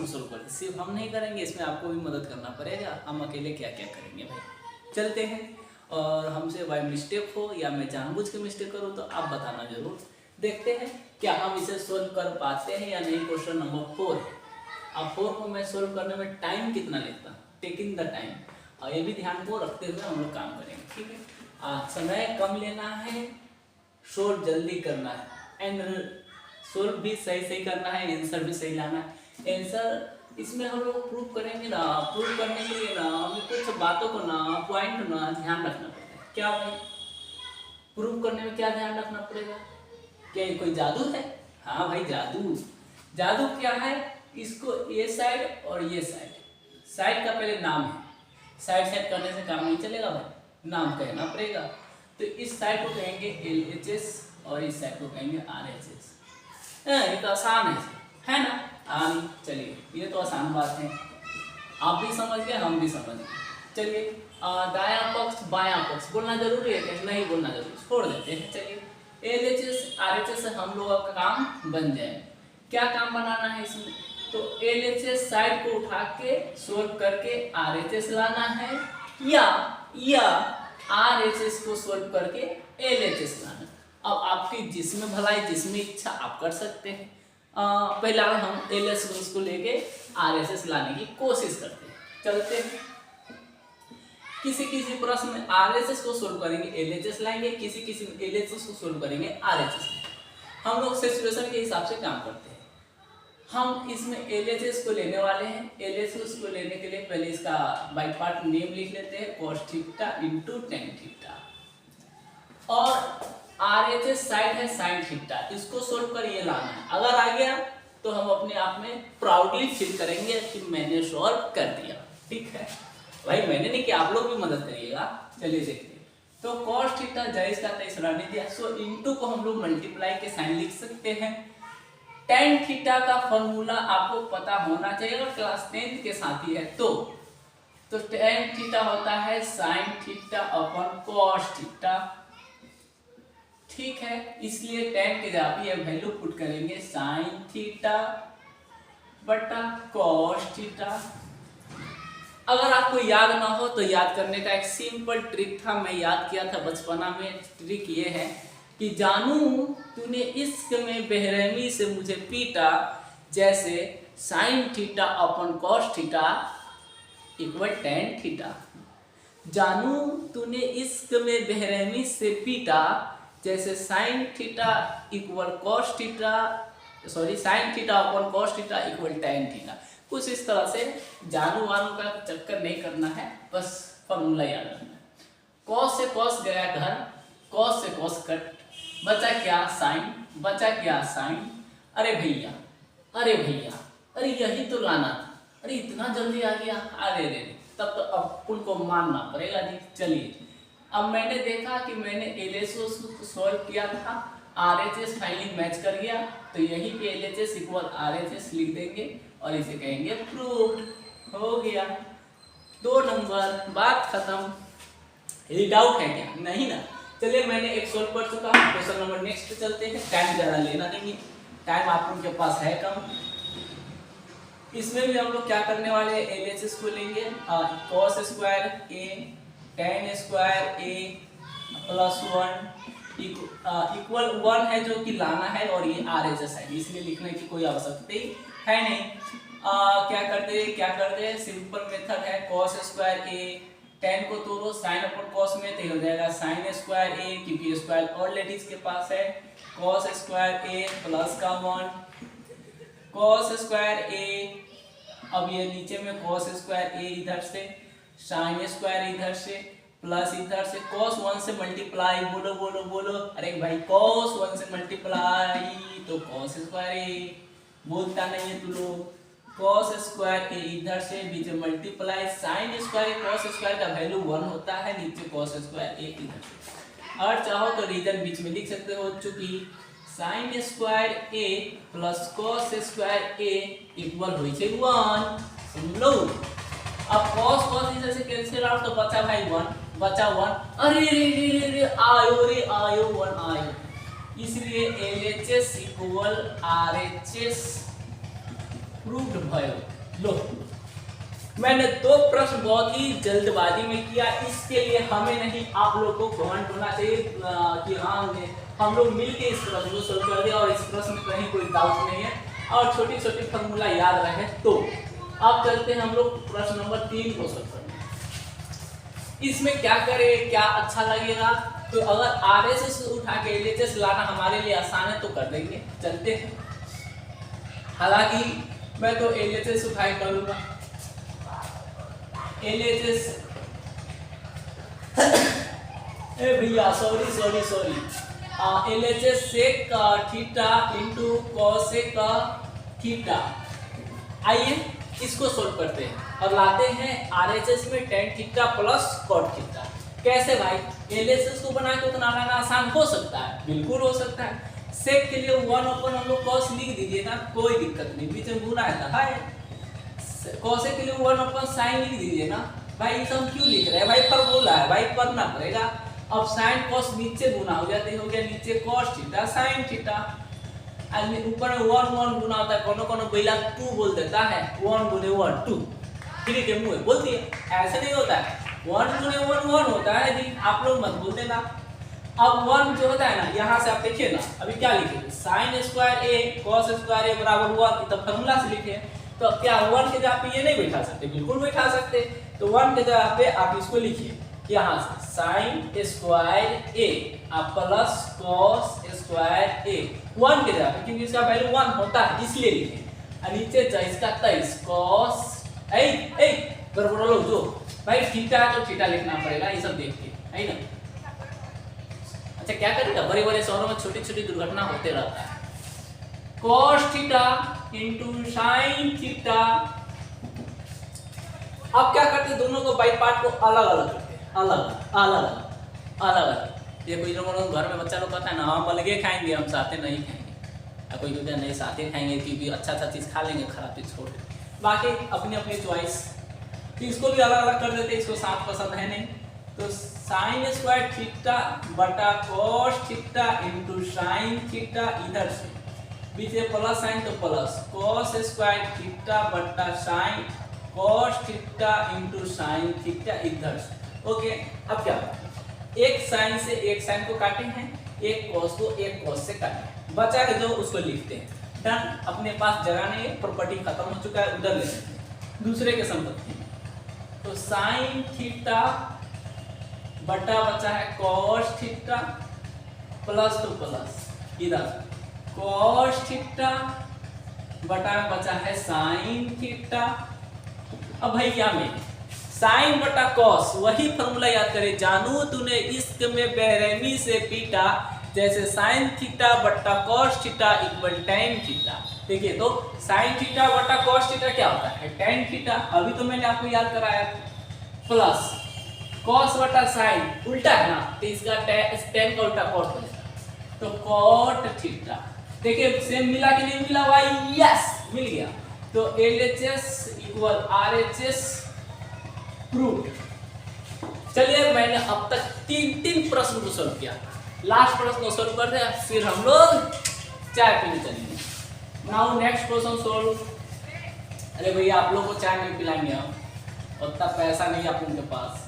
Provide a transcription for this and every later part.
हम सोल्व करते हैं। सिर्फ हम नहीं करेंगे, इसमें आपको भी मदद करना पड़ेगा। हम अकेले क्या क्या करेंगे भाई। चलते हैं, और हमसे बाय मिस्टेक हो या मैं जानबूझ के मिस्टेक करूँ तो आप बताना जरूर। देखते हैं क्या हम इसे सोल्व कर पाते हैं या नहीं। क्वेश्चन नंबर 4 है। अब 4 को मैं सोल्व करने में टाइम कितना लेता हूँ, टेकिंग द टाइम, और ये भी ध्यान को रखते हुए हम लोग काम करेंगे। ठीक है, समय कम लेना है, सोल्व जल्दी करना है, एंड सोल्व भी सही करना है, आंसर भी सही लाना है। आंसर इसमें हम लोग प्रूव करेंगे ना, प्रूव करने के लिए ना हमें कुछ बातों को ना, पॉइंट ना ध्यान रखना पड़ेगा। क्या भाई, प्रूव करने में क्या ध्यान रखना पड़ेगा? क्या ये कोई जादू है? हाँ भाई, जादू। जादू क्या है? इसको ये साइड और ये साइड का पहले नाम है। साइड करने से काम नहीं चलेगा भाई, नाम कहना पड़ेगा। तो इस साइड को कहेंगे LHS और इस साइड को कहेंगे RHS। ये तो आसान है ना? चलिए, ये तो आसान बात है, आप भी समझ गए, हम भी समझ गए। चलिए, दायां पक्ष बायां पक्ष बोलना जरूरी है क्या? नहीं बोलना जरूरी, छोड़ देते हैं। चलिए, LHS RHS से हम लोगों का काम बन जाए। क्या काम बनाना है इसमें? तो LHS साइड को उठा के सोल्व करके RHS लाना है, या RHS को सोल्व करके LHS लाना है। अब आपकी जिसमें भलाई, जिसमें इच्छा, आप कर सकते हैं। पहला हम LHS को लेके RHS लाने की कोशिश करते हैं। चलते हैं, किसी प्रश्न में RHS को सोल्व करेंगे, LHS लाएंगे, किसी में LHS को सोल्व करेंगे, RHS। हम लोग सिचुएशन के हिसाब से काम करते हैं। हम इसमें LHS को लेने वाले हैं। LHS को लेने के लिए पहले इसका बाय पार्ट नेम लिख लेते हैं, cos theta into tan theta, और RHS साइड है sin थीटा, इसको सोल्व कर ये लाना है। अगर आ गया तो हम अपने आप में प्राउडली फील करेंगे कि मैंने सॉल्व कर दिया। ठीक है भाई, मैंने नहीं किया, आप लोग भी मदद करिएगा। चलिए देखते हैं। तो cos थीटा जायज का तेईस रहने दिया, सो इंटू को हम लोग मल्टीप्लाई के साइन लिख सकते हैं। tan थीटा का फॉर्मूला आपको पता होना चाहिए, अगर क्लास 10 के साथी है तो tan थीटा होता है sin theta upon cos theta. ठीक है, इसलिए tan के जगह ये वैल्यू पुट करेंगे sin थीटा बटा cos थीटा। अगर आपको याद ना हो तो याद करने का एक सिंपल ट्रिक था, मैं याद किया था बचपना में। ट्रिक ये है कि जानू तूने इश्क में बेरहमी से मुझे पीटा, जैसे sin theta upon cos theta equal tan theta. जानू तूने इश्क में बेरहमी से पीटा, जैसे sin theta equal cos theta, sin theta upon cos theta equal tan theta. कुछ इस तरह से जानू वानू का चक्कर नहीं करना है, बस फॉर्मूला याद रखना है। cos से cos गया घर, cos से cos कट, बचा क्या sin, बचा क्या sin। अरे भैया, अरे यही तो लाना था, अरे इतना जल्दी आ गया, अरे रे, तब तो अब उनको मानना पड़ेगा जी। चलिए, अब मैंने देखा कि मैंने LHS को सॉल्व किया था, RHS फाइनली मैच कर गया, तो यही पे LHS इक्वल RHS लिख देंगे और इसे कहेंगे प्रूव्ड। हो गया 2 नंबर, बात खत्म। ये डाउट है क्या? नहीं ना। चलिए, मैंने एक सॉल्व कर चुका हूँ। क्वेश्चन नंबर नेक्स्ट पे चलते हैं। टाइम ज़्यादा लेना नहीं है, टाइम आप उनके पास है कम। इसमें भी हम लोग क्या करने वाले हैं, LHS को लेंगे, cos square A tan square A plus 1 equal 1 है जो कि लाना है, और ये RHS है, इसलिए लिखने की कोई आवश्यकता है नहीं। क्या करते सिंपल मेथड है, cos स्क्वायर A, tan को तोड़ो sin अपॉन cos में, तो हो जाएगा sin स्क्वायर A, क्योंकि स्क्वायर और लेडीज के पास है, cos स्क्वायर A प्लस का 1 cos स्क्वायर A। अब ये नीचे में cos स्क्वायर A इधर से, sin स्क्वायर इधर से, प्लस इधर से cos 1 से मल्टीप्लाई, बोलो। अरे भाई, cos 1 से मल्टीप्लाई तो cos स्क्वायर A, बोलता नहीं है तू लोग। cos स्क्वायर A इधर से, बीच में multiply sin square cos square का वैल्यू 1 होता है, नीचे cos स्क्वायर A इधर से। और चाहो तो रीजन बीच में लिख सकते हो, चूंकि sin square A plus cos square A equal हो जाए 1। सुन लो, अब cos इधर से कैंसिल आउट, तो बचा भाई 1, बचा 1। अरे रे आयो 1 आयो, इसलिए LHS इक्वल RHS प्रूव्ड भयो। लो, मैंने 2 प्रश्न बहुत ही जल्दबाजी में किया, इसके लिए हमें नहीं आप लोगों को घमंड होना चाहिए कि हाँ हम लोग मिलके इस प्रश्न को सोल्व कर दिया और इस प्रश्न में कहीं कोई डाउट नहीं है और छोटी छोटी फॉर्मूला याद रहे। तो अब चलते हैं हम लोग प्रश्न नंबर 3 को सोल्व करने। इसमें क्या करें, क्या अच्छा लगेगा, तो अगर आरएसएस उठा के एलएचएस लाना हमारे लिए आसान है तो कर देंगे, चलते हैं। हालांकि मैं तो एलएचएस उठाए करूंगा, एलएचएस भैया sorry LHS sec theta into cosec theta. आइए इसको सोल्व करते हैं और लाते हैं आरएचएस में tan theta plus cot theta. कैसे भाई, एलएचएस को बना के उतना लाना आसान हो सकता है, बिल्कुल हो सकता है। सेक के लिए 1 हम लोग कॉस लिख दीजिए ना, कोई दिक्कत नहीं, बीच में गुना है। कोसेक के लिए 1 साइन लिख दीजिए ना भाई, ये सब क्यों लिख रहे हैं भाई, फॉर्मूला है भाई, पढ़ना पड़ेगा। अब साइन कॉस नीचे गुना हो जाते, हो गया नीचे कॉस थीटा साइन थीटा, ऊपर में 1 गुना होता है, कोनो बेला 2 बोल देता है, 1 गुने 1 2, फिर के मुंह बोल दिए, ऐसे नहीं होता है, 1 गुने 1 होता है जी, आप लोग मत बोल देना। अब 1 जो होता है ना, यहाँ से आप देखिए ना, अभी क्या लिखे, साइन स्क्वायर ए कॉस स्क्वायर ए बराबर 1, तो फॉर्मूला से लिखे, तो क्या 1 के जगह पे ये नहीं बैठा सकते, बिल्कुल बैठा सकते। तो 1 के जगह पे आप इसको लिखिए, यहाँ से साइन स्क्वायर ए प्लस कॉस स्क्वायर ए 1 के जगह पे, क्योंकि इसका वैल्यू 1 होता है इसलिए लिखे, और नीचे इसका 23 कॉस गड़बड़ लो जो भाई थीटा है तो थीटा लिखना पड़ेगा, ये सब देख के है ना। अच्छा क्या करेगा, बड़े बड़े शहरों में छोटी छोटी दुर्घटना होते रहता है। Cos theta into sine theta. अब क्या करते, दोनों को बाई पार्ट को अलग अलग करते हैं, अलग। ये कोई लोग घर में बच्चा लोग कहता है ना, हम अलगे खाएंगे, हम साथे नहीं खाएंगे, कोई कहता है नहीं साथे खाएंगे क्योंकि अच्छा चीज खा लेंगे, खराब चीज छोड़ देंगे, बाकी अपनी अपनी चॉइस। तो इसको भी अलग अलग कर देते, इसको साथ पसंद है नहीं, तो साइन स्क्वायर थीटा बटा cos theta into sine theta, इधर से बीच में प्लस साइन तो प्लस कॉस स्क्वायर थीटा बटा sine cos theta into sine theta, इधर से। ओके, अब क्या, एक साइन से एक साइन को काटे हैं, एक कॉस को एक कॉस से काटे, बचा है जो उसको लिखते हैं, डन। अपने पास जगह नहीं है, प्रॉपर्टी खत्म हो चुका है, उधर ले लेते हैं दूसरे के संपत्ति। तो साइन थीटा बटा बचा है कॉस थीटा प्लस तो प्लस, इधर कॉस थीटा बटा बचा है साइन थीटा। अब भाई क्या में साइन बटा कॉस, वही फॉर्मूला याद करें, जानू तूने इश्क में बेरहमी से पीटा, जैसे साइन थीटा बटा cos theta equal tan theta. देखिए तो साइन थीटा बटा कॉस थीटा क्या होता है, टेन थीटा, अभी तो मैंने आपको याद कराया, प्लस कॉस बटा साइन उल्टा है ना, तो इसका टेन का उल्टा कॉट हो जाएगा, तो कॉट थीटा। देखिए सेम मिला कि नहीं मिला भाई, यस मिल गया। तो एलएचएस इक्वल आरएचएस प्रूव। चलिए मैंने अब तक 3 प्रश्न को सोल्व किया, लास्ट प्रश्न को सोल्व कर दिया, फिर हम लोग चाय पीने चलेंगे। Now next question solve. अरे भैया आप लोग को चाय नहीं पिलाएंगे हम, उतना पैसा नहीं आप उनके पास।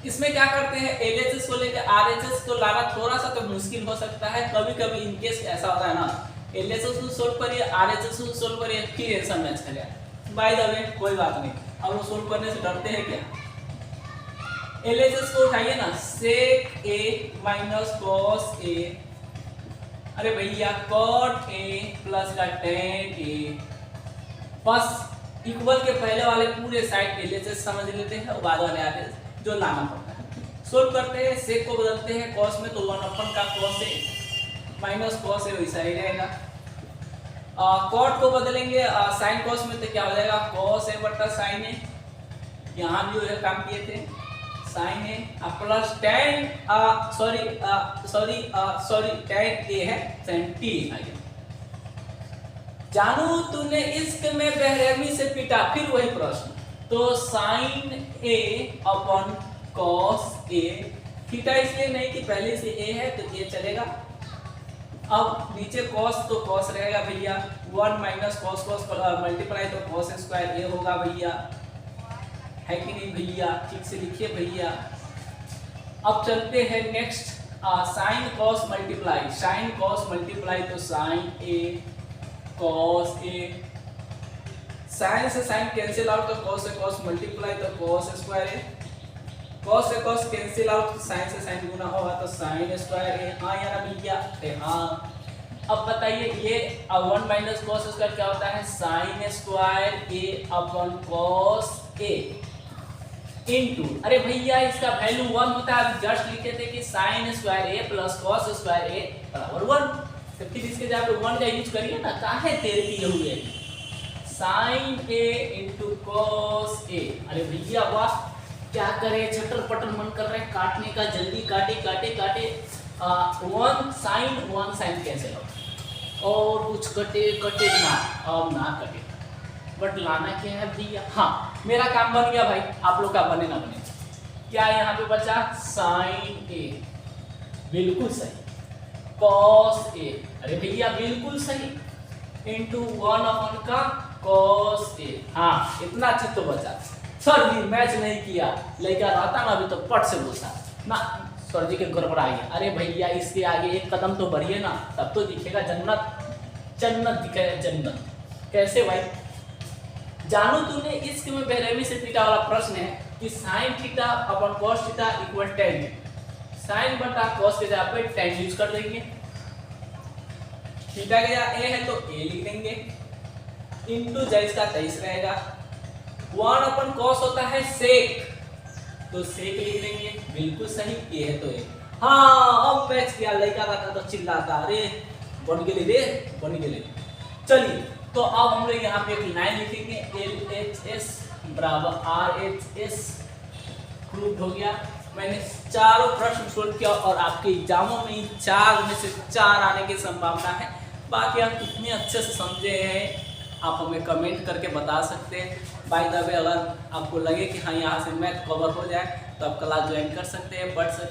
इसमें क्या करते हैं, एलएचएस को लेकर आरएचएस को लाना थोड़ा सा तो मुश्किल हो सकता है, कभी कभी इनकेस ऐसा होता है ना, एलएचएस को सोल्व करिए आरएचएस को सोल्व करिए फिर आंसर मैच करिए। बाय द वे कोई बात नहीं, अब वो सोल्व करने से डरते हैं क्या। एलएचएस को उठाइए ना, सेक ए माइनस कॉस ए, अरे भैया कॉट ए प्लस का टेन ए, बस इक्वल के पहले वाले पूरे साइड एलएचएस समझ लेते हैं और बाद वाले आरएचएस जो लाना पड़ता है। सोल्व करते हैं, सेक को बदलते हैं कॉस में, तो 1 का cos A minus cos A वैसा ही रहेगा। कॉट को बदलेंगे साइन कॉस में, तो क्या हो जाएगा कॉस ए बटा साइन ए, यहाँ भी वही काम किए थे, साइन ए प्लस टेन सॉरी टेन ए है साइन टी आ गया। जानू तूने इश्क में बेरहमी से पीटा, फिर वही प्रश्न, तो sign A upon cos A, theta इसलिए नहीं कि पहले से ए है तो ये चलेगा, अब नीचे कॉस तो कॉस रहेगा भैया, 1 माइनस कॉस कॉस मल्टीप्लाई तो कॉस स्क्वायर ए होगा भैया, है कि नहीं भैया? ठीक से लिखिए भैया। अब चलते हैं next, sine cos multiply, sine cos multiply तो sign A cos A, sign से साइन कैंसिल आउट तो कॉस से कॉस मल्टीप्लाई तो कॉस स्क्वायर ए, कॉस से कॉस कैंसिल आउट तो साइन से साइन गुना होगा तो साइन स्क्वायर ए। हाँ या ना भैया? हाँ। अब बताइए ये 1 माइनस कॉस स्क्वायर क्या होता है? Sine square A upon cos A into, अरे भैया इसका वैल्यू 1 होता है, अभी जस्ट लिखे थे कि साइन स्क्वायर ए प्लस कॉस स्क्वायर ए बराबर 1, तो फिर इसके जगह पे 1 का यूज करिए ना, काहे तेरे किए हुए sign A into cos A. अरे भैया वाह, क्या करें, छटर पटर मन कर रहे हैं काटने का, जल्दी काटे काटे काटे। 1 साइन कैंसिल आउट और कुछ कटे कटे ना, अब ना कटे, बट लाना क्या है भैया? हाँ मेरा काम बन गया भाई, आप लोग का बने ना बने। क्या यहाँ पे बचा? साइन ए, बिल्कुल सही, कॉस ए, अरे भैया बिल्कुल सही, इंटू 1 अपॉन का कॉस ए। हाँ इतना चीज तो बचा। सर जी मैच नहीं किया, लेकर रहता ना अभी तो पट से बोलता ना, सर जी के गड़बड़ा गया। अरे भैया इसके आगे एक कदम तो बढ़िए ना, तब तो दिखेगा जन्नत, जन्नत दिखेगा जन्नत। कैसे भाई? जानू तूने इश्क में बेरहमी से थीटा वाला प्रश्न है कि sine theta upon cos theta equal tan, sine बटा कॉस के जगह पे tan यूज कर देंगे, थीटा के जगह a है तो a लिख देंगे, इनटू जैस का 23 रहेगा, 1 अपन कॉस होता है सेक, तो सेक लिख देंगे, बिल्कुल सही, ये है तो ये। हाँ अब मैच किया, लड़का रहता तो चिल्लाता, अरे बन गेले रे, बन गेले। चलिए तो अब हम लोग यहाँ पे एक लाइन लिखेंगे, LHS बराबर RHS, प्रूव हो गया। मैंने चारों प्रश्न सोल्व किया और आपके एग्जामों में 4 में से 4 आने की संभावना है। बाकी आप कितने अच्छे से समझे हैं आप हमें कमेंट करके बता सकते हैं। बाय द वे अगर आपको लगे कि हाँ यहाँ से मैथ कवर हो जाए तो आप क्लास ज्वाइन कर सकते हैं, पढ़ सकते हैं।